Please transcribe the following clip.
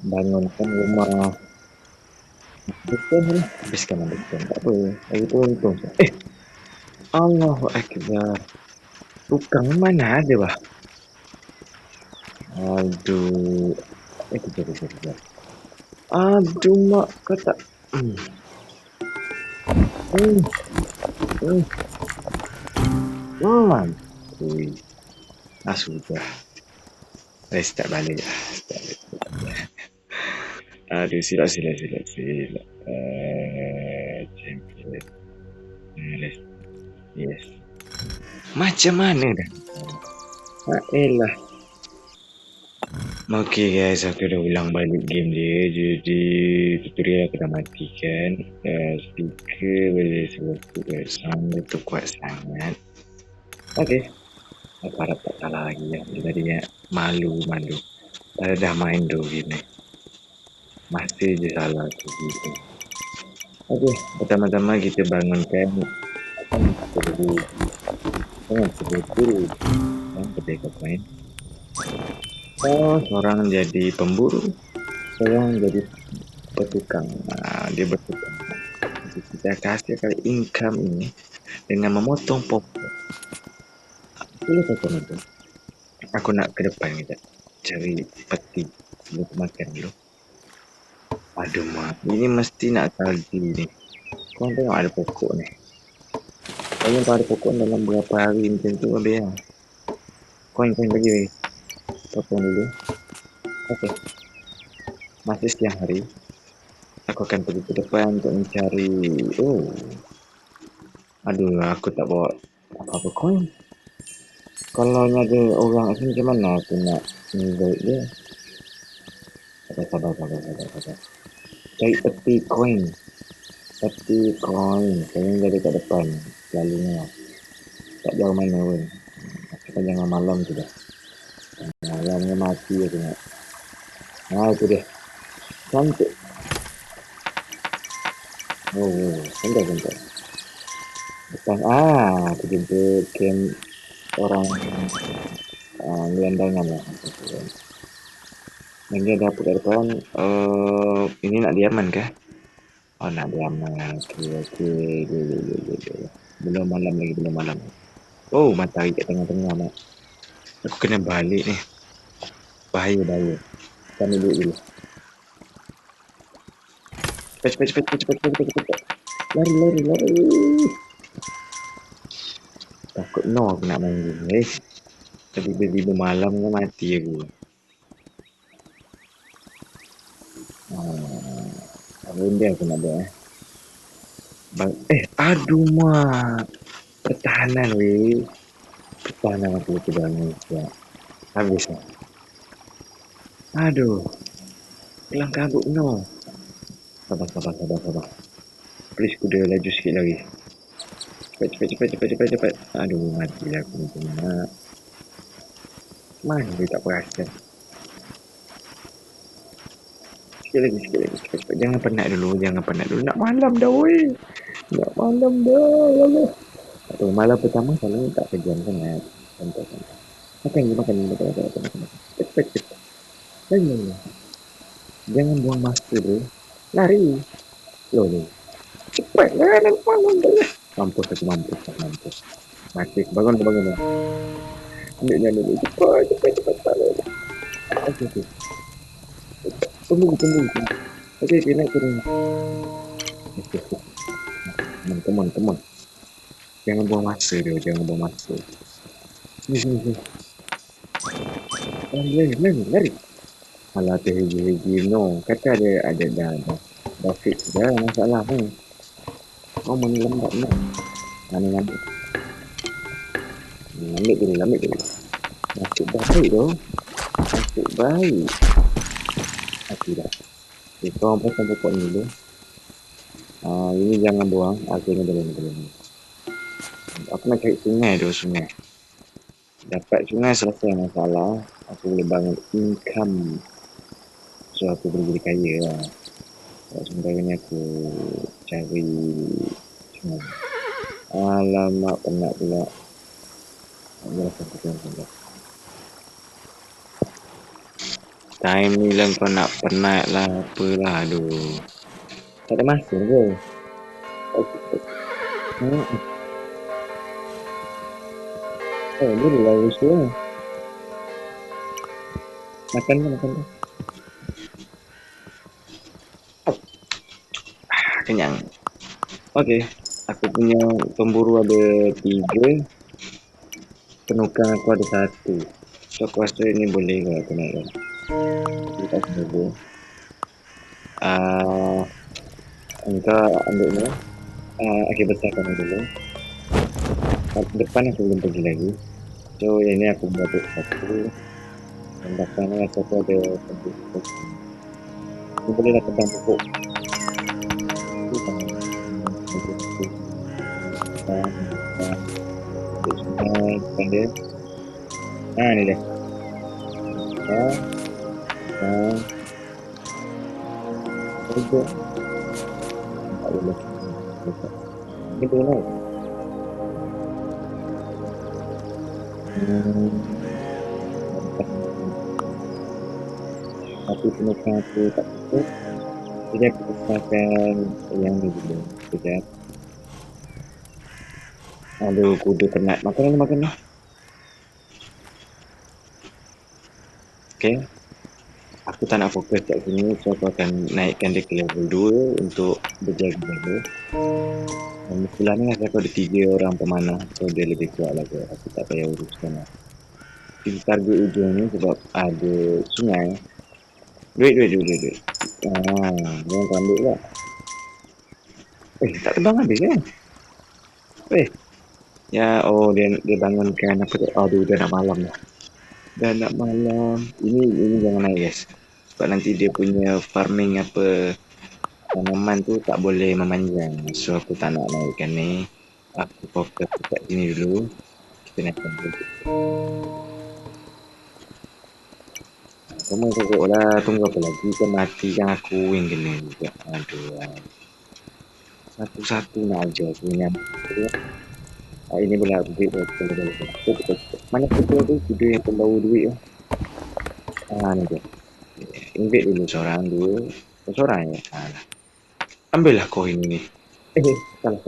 bangunkan rumah. Betul lah. Habiskan habiskan. Tak apa. Lagi tu untung. Allahu Akbar. Tukang mana ada bah? Aduh. Kejap. Aduh mak kata. Hmm. Hmm. Hmm. Ui. Sudah. Start balik. Aduh, silap. Champion. Yes. Macam mana dah? Elah. Okay guys, aku dah ulang balik game dia. Jadi tutorial aku dah matikan. Speaker boleh sebut sound dia tu kuat sangat. Okay. Aku harap tak salah lagi ya. Dia tadinya malu. Dah main tu game ni. Masih je salah tu gitu. Okay, pertama-tama kita bangunkan betul dan ketika main. Seorang jadi pemburu, seorang jadi petukang. Dia bertukang. Jadi kita kasih kali income ini dengan memotong pokok. Boleh potong itu. Aku nak ke depan kita cari peti buat makan dulu. Aduh mak, ini mesti nak salji ni. Kau tengok ada pokok ni. Kalau ada pokok dalam berapa hari macam tu habis lah. Koin bagi. Potong dulu. Okey. Masih siang hari. Aku akan pergi ke depan untuk mencari. Aduh, aku tak bawa apa-apa koin. Kalau ada orang asing macam mana aku nak invite dia? Sabar. Cari peti koin. Koin jadi kat depan. Selalunya. Tak jauh mana pun. Kita jangan malam tu dah. Malamnya mati aku nak. Itu dia. Cantik. Bentar. Depan. Aku jumpa camp orang gelandangan lah. Yang dia dapur kat depan. Ini nak diaman kah? Nak diaman. Okey. Belum malam. Matahari kat tengah-tengah mak. Aku kena balik ni. Bahaya. Kami dulu. Cepat. Lari. Takut aku nak main game guys. Tiba-tiba malam kan mati aku. Benda aku nak buat aduh mak. Pertahanan aku tu bangun siap. Habis lah. Aduh. Kelang kabut no. Sabar. Please kuda laju sikit lagi. Cepat. Aduh mati aku macam mana. Mana dia tak perasan. Sikit lagi. Cepat. Jangan penat dulu. Nak malam dah weh. Malam pertama selalu tak kejam sangat. Makan. Cepat. Lagi. Jangan buang masa tu. Lari. Cepat lah. Mampus. Mati. Bangun. Ambil. Cepat. Okey. Tunggu. Okey, naik turun. Teman. Jangan buang masa dia. Sini. Lari. Alah, terhegi no. Kata ada dah fix dah masalah ni. Kau main lambat no. Mana. Ambil dulu. Nasib baik. Tidak. Kau pasang pokok ni dulu. Ini jangan buang. Ini boleh. Aku nak cari sungai. Dapat sungai selesai masalah. Aku boleh bangun income. So aku boleh jadi kaya lah. Sementara ni aku cari sungai. Alamak, penat pula. time ni lah kau nak penat lah apalah, aduh. Tak ada masa ke? Hmm. Oh, boleh lah usul lah. Makan dah, makan dah. Kenyang. Okey, aku punya pemburu ada 3, penukang aku ada 1. So aku rasa ni boleh ke aku naikkan. Kita dulu. Engkau ambil ni. Okey, besarkan ni dulu. Depan aku belum pergi lagi. So yang ni aku buat 1. Dan belakang ni rasa aku ada pemburu. Ni bolehlah tebang pokok. Depan dia. Ni dia. Tiga. Tak boleh. Ni boleh naik. Tapi penukang aku tak cukup. Jadi aku besarkan yang ni dulu. Sekejap. Aduh, kuda penat. Makan ni. Okay. Aku tak nak fokus kat sini. So aku akan naikkan dia ke level 2 untuk berjaga-jaga. Dan mestilah ni aku ada 3 orang pemanah. So dia lebih kuat lah ke. Aku tak payah uruskan lah. Kita target ujung ni sebab ada sungai. Duit. Jangan kau ambil pula. Tak terbang habis kan? Ya, dia bangunkan apa tu? Aduh, dah nak malam dah. Ini jangan naik guys. Sebab nanti dia punya farming apa tanaman tu tak boleh memanjang. So aku tak nak naikkan ni. Aku fokus kat sini dulu. Kita naikkan dulu. Kamu pokok lah. Tunggu apa lagi? Kan mati kan aku yang kena juga. Aduh. Satu-satu nak ajar aku yang ini boleh upgrade. Mana kuda tu? Kuda yang pembawa duit tu. Ni dia. Invade dulu seorang dulu. Seorang je. Ambillah koin ni. Salah.